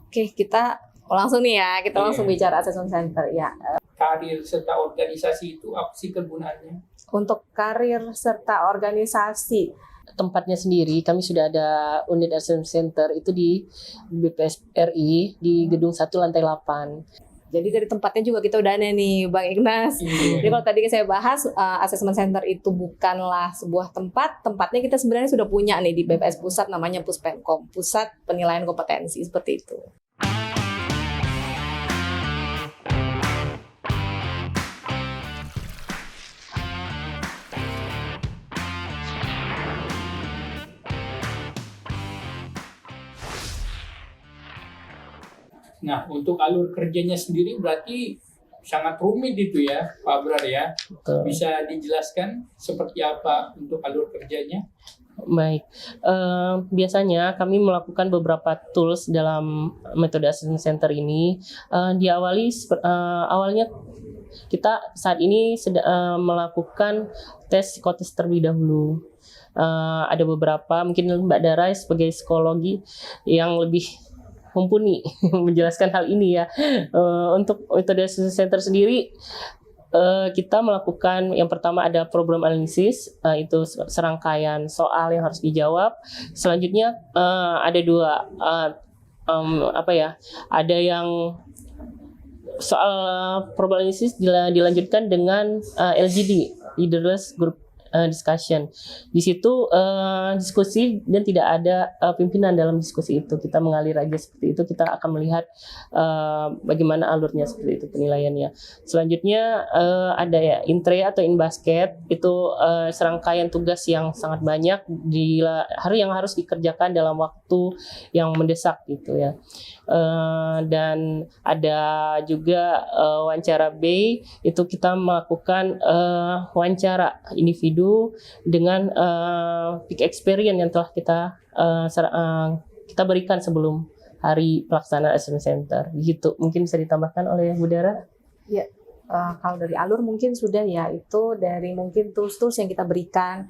Oke, kita langsung nih ya, kita langsung bicara assessment center ya. Karir serta organisasi itu apa sih kegunaannya? Untuk karir serta organisasi, Tempatnya sendiri, kami sudah ada unit assessment center itu di BPS RI di gedung 1 lantai 8. jadi dari tempatnya juga kita udah ada nih Bang Ignas. Jadi kalau tadi saya bahas assessment center itu bukanlah sebuah tempatnya kita sebenarnya sudah punya nih di BPS Pusat, namanya Puspenkom, Pusat Penilaian Kompetensi, seperti itu. Nah, untuk alur kerjanya sendiri berarti sangat rumit itu ya, Pak Abrar ya. Betul. Bisa dijelaskan seperti apa untuk alur kerjanya? Baik, biasanya kami melakukan beberapa tools dalam metode assessment center ini. Awalnya kita saat ini sedang melakukan tes psikotes terlebih dahulu. Ada beberapa, mungkin Mbak Dara sebagai psikologi yang lebih mumpuni menjelaskan hal ini ya. Untuk metode assessment center sendiri, kita melakukan yang pertama ada problem analisis, itu serangkaian soal yang harus dijawab. Selanjutnya ada dua, ada yang soal problem analisis dilanjutkan dengan LGD, leaderless group discussion. Di situ diskusi dan tidak ada pimpinan dalam diskusi itu. Kita mengalir aja seperti itu. Kita akan melihat bagaimana alurnya seperti itu penilaiannya. Selanjutnya ada ya intre atau in basket, itu serangkaian tugas yang sangat banyak yang harus dikerjakan dalam waktu yang mendesak gitu ya. Dan ada juga wawancara B, itu kita melakukan wawancara individu dengan peak experience yang telah kita berikan sebelum hari pelaksanaan assessment center. Gitu, mungkin bisa ditambahkan oleh Bu Dara? Ya, kalau dari alur mungkin sudah ya, itu dari mungkin tools-tools yang kita berikan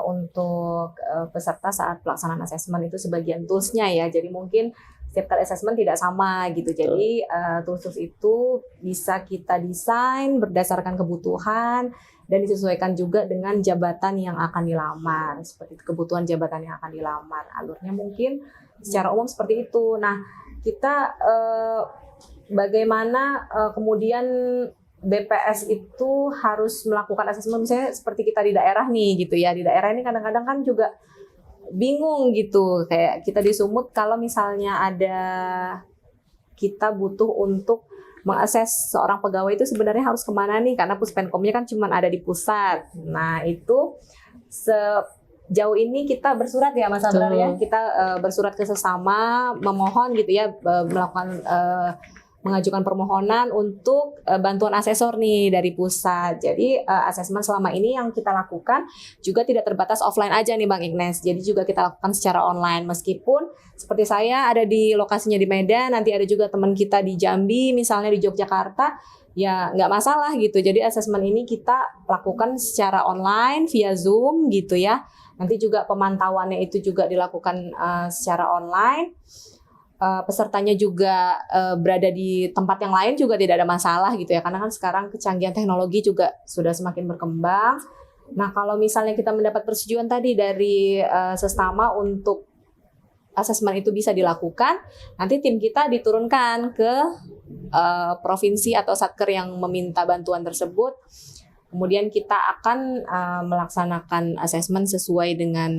untuk peserta saat pelaksanaan assessment itu sebagian toolsnya ya. Jadi mungkin setiap kali assessment tidak sama gitu. Jadi tools-tools itu bisa kita desain berdasarkan kebutuhan dan disesuaikan juga dengan jabatan yang akan dilamar. Seperti itu, kebutuhan jabatan yang akan dilamar. Alurnya mungkin secara umum seperti itu. Nah, kita bagaimana kemudian BPS itu harus melakukan assessment, misalnya seperti kita di daerah nih gitu ya. Di daerah ini kadang-kadang kan juga bingung gitu, kayak kita di Sumut kalau misalnya kita butuh untuk mengakses seorang pegawai itu sebenarnya harus kemana nih, karena Puspenkomnya kan cuma ada di pusat. Nah itu sejauh ini kita bersurat ya Mas Abrar ya, kita bersurat ke sesama memohon gitu ya, melakukan mengajukan permohonan untuk bantuan asesor nih dari pusat. Jadi asesmen selama ini yang kita lakukan juga tidak terbatas offline aja nih Bang Ignas. Jadi juga kita lakukan secara online, meskipun seperti saya ada di lokasinya di Medan, nanti ada juga teman kita di Jambi, misalnya di Yogyakarta, ya nggak masalah gitu. Jadi asesmen ini kita lakukan secara online via Zoom gitu ya. Nanti juga pemantauannya itu juga dilakukan secara online. Pesertanya juga berada di tempat yang lain juga tidak ada masalah gitu ya, karena kan sekarang kecanggihan teknologi juga sudah semakin berkembang. Nah kalau misalnya kita mendapat persetujuan tadi dari sesama untuk asesmen itu bisa dilakukan, nanti tim kita diturunkan ke provinsi atau satker yang meminta bantuan tersebut. Kemudian kita akan melaksanakan asesmen sesuai dengan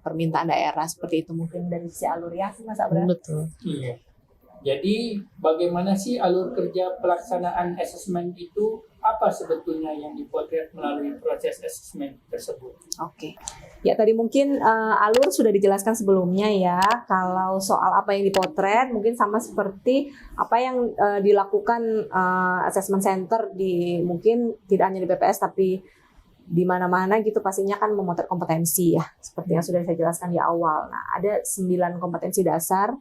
permintaan daerah, seperti itu mungkin dari si alur ya, Mas Abrar. Betul. Iya. Jadi bagaimana sih alur kerja pelaksanaan asesmen itu? Apa sebetulnya yang dipotret melalui proses asesmen tersebut? Oke. Ya tadi mungkin alur sudah dijelaskan sebelumnya ya. Kalau soal apa yang dipotret mungkin sama seperti apa yang dilakukan assessment center di mungkin tidak hanya di BPS tapi di mana-mana gitu, pastinya kan memotret kompetensi ya. Seperti yang sudah saya jelaskan di awal. Nah, ada 9 kompetensi dasar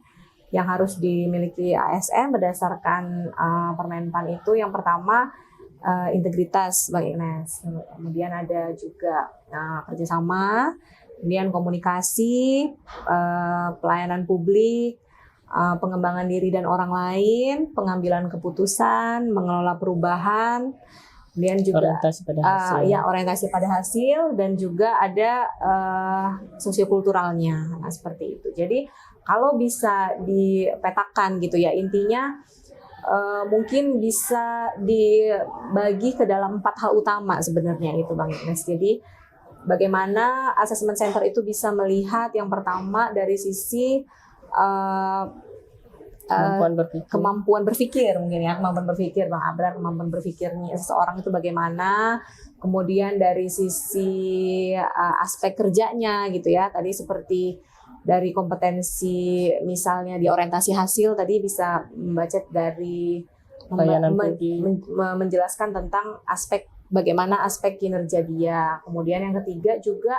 yang harus dimiliki ASN berdasarkan Permenpan itu. Yang pertama integritas Bang Ignas, kemudian ada juga kerjasama, kemudian komunikasi, pelayanan publik, pengembangan diri dan orang lain, pengambilan keputusan, mengelola perubahan, kemudian juga Orientasi pada hasil. orientasi pada hasil, dan juga ada sosiokulturalnya. Nah, seperti itu. Jadi kalau bisa dipetakan gitu ya, intinya mungkin bisa dibagi ke dalam 4 hal utama sebenarnya itu Bang Ines. Jadi bagaimana assessment center itu bisa melihat yang pertama dari sisi kemampuan berpikir mungkin ya, kemampuan berpikir Bang Abrar, kemampuan berpikirnya seseorang itu bagaimana. Kemudian dari sisi aspek kerjanya gitu ya, tadi seperti dari kompetensi misalnya di orientasi hasil tadi bisa membaca dari menjelaskan tentang aspek bagaimana aspek kinerja dia. Kemudian yang ketiga juga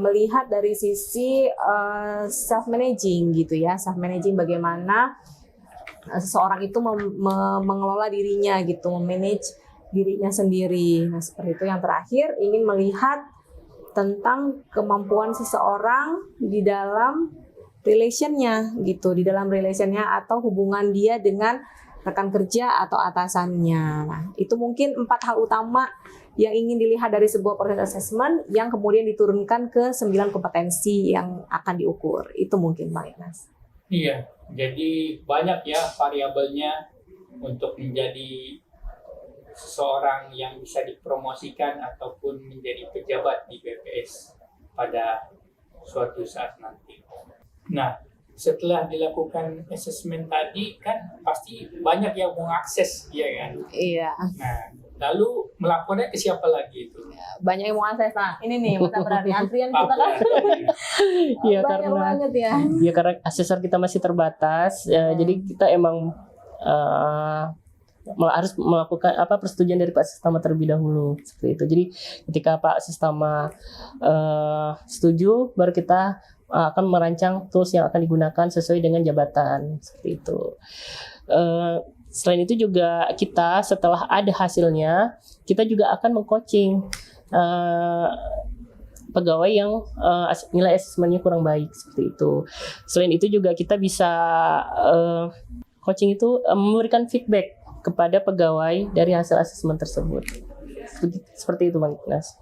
melihat dari sisi self managing gitu ya, self managing bagaimana seseorang itu mengelola dirinya gitu, memanage dirinya sendiri. Nah, seperti itu. Yang terakhir ingin melihat tentang kemampuan seseorang di dalam relationnya gitu, di dalam relationnya atau hubungan dia dengan rekan kerja atau atasannya. Nah, itu mungkin 4 hal utama yang ingin dilihat dari sebuah proses assessment yang kemudian diturunkan ke 9 kompetensi yang akan diukur. Itu mungkin Bang Ines. Iya, jadi banyak ya variabelnya untuk menjadi seseorang yang bisa dipromosikan ataupun menjadi pejabat di BPS pada suatu saat nanti. Nah, setelah dilakukan assessment tadi kan pasti banyak yang mengakses, ya kan? Iya. Nah, lalu melapornya ke siapa lagi itu? Banyak yang mau akses. Nah, ini nih masa berarti antrian kita kan. Iya, Banyak banget ya. Ya karena asesor kita masih terbatas, jadi kita emang harus melakukan persetujuan dari Pak Sistama terlebih dahulu seperti itu. Jadi ketika Pak Sistama setuju, baru kita akan merancang tools yang akan digunakan sesuai dengan jabatan seperti itu. Selain itu juga kita setelah ada hasilnya, kita juga akan meng-coaching pegawai yang nilai asesmennya kurang baik seperti itu. Selain itu juga kita bisa coaching itu memberikan feedback kepada pegawai dari hasil asesmen tersebut. Seperti itu Bang Ignas.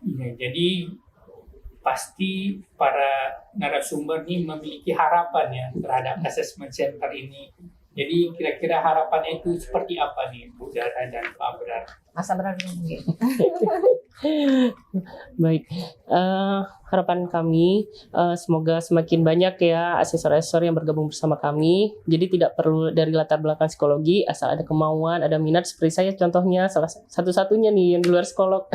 Ya, jadi pasti para narasumber ini memiliki harapan ya terhadap assessment center ini. Jadi kira-kira harapannya itu seperti apa nih Bu Dara dan Pak Abrar? Masa Abrar mungkin. Baik, harapan kami semoga semakin banyak ya asesor-asesor yang bergabung bersama kami. Jadi tidak perlu dari latar belakang psikologi, asal ada kemauan, ada minat seperti saya contohnya salah satu-satunya nih yang di luar psikolog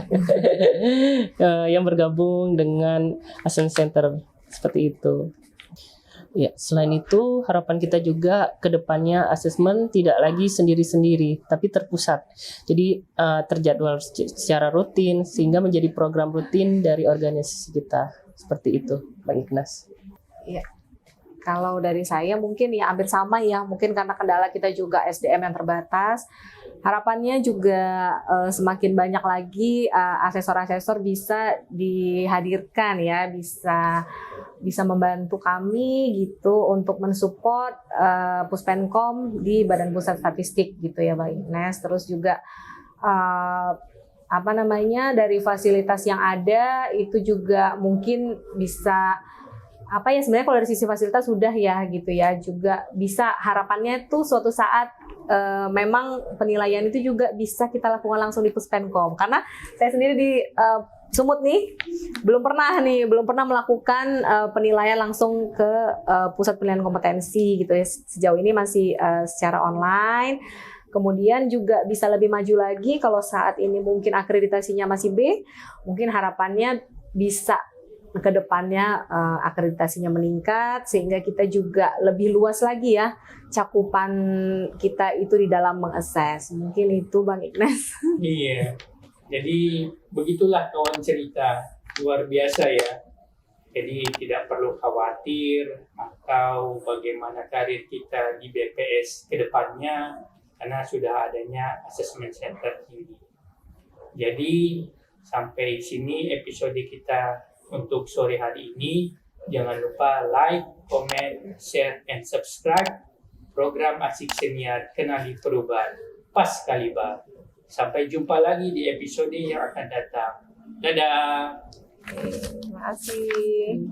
yang bergabung dengan assessment center seperti itu. Ya, selain itu harapan kita juga ke depannya asesmen tidak lagi sendiri-sendiri, tapi terpusat. Jadi terjadwal secara rutin sehingga menjadi program rutin dari organisasi kita. Seperti itu, Bang Ignas. Iya. Kalau dari saya mungkin ya hampir sama ya, mungkin karena kendala kita juga SDM yang terbatas. Harapannya juga semakin banyak lagi asesor-asesor bisa dihadirkan ya, bisa membantu kami gitu untuk mensupport Puspenkom di Badan Pusat Statistik gitu ya Bang Ignas. Terus juga dari fasilitas yang ada itu juga mungkin bisa sebenarnya kalau dari sisi fasilitas sudah ya gitu ya, juga bisa harapannya tuh suatu saat memang penilaian itu juga bisa kita lakukan langsung di Puspenkom, karena saya sendiri di Sumut nih belum pernah melakukan penilaian langsung ke pusat penilaian kompetensi gitu ya, sejauh ini masih secara online. Kemudian juga bisa lebih maju lagi kalau saat ini mungkin akreditasinya masih B, mungkin harapannya bisa ke depannya akreditasinya meningkat sehingga kita juga lebih luas lagi ya cakupan kita itu di dalam mengakses. Mungkin itu Bang Ignas. Iya. Jadi begitulah kawan cerita, luar biasa ya. Jadi tidak perlu khawatir atau bagaimana karir kita di BPS ke depannya karena sudah adanya assessment center ini. Jadi sampai sini episode kita untuk sore hari ini. Jangan lupa like, comment, share, and subscribe program Asik Senior Kenali Perubahan Paskaliba. Sampai jumpa lagi di episode yang akan datang. Dadah! Terima kasih.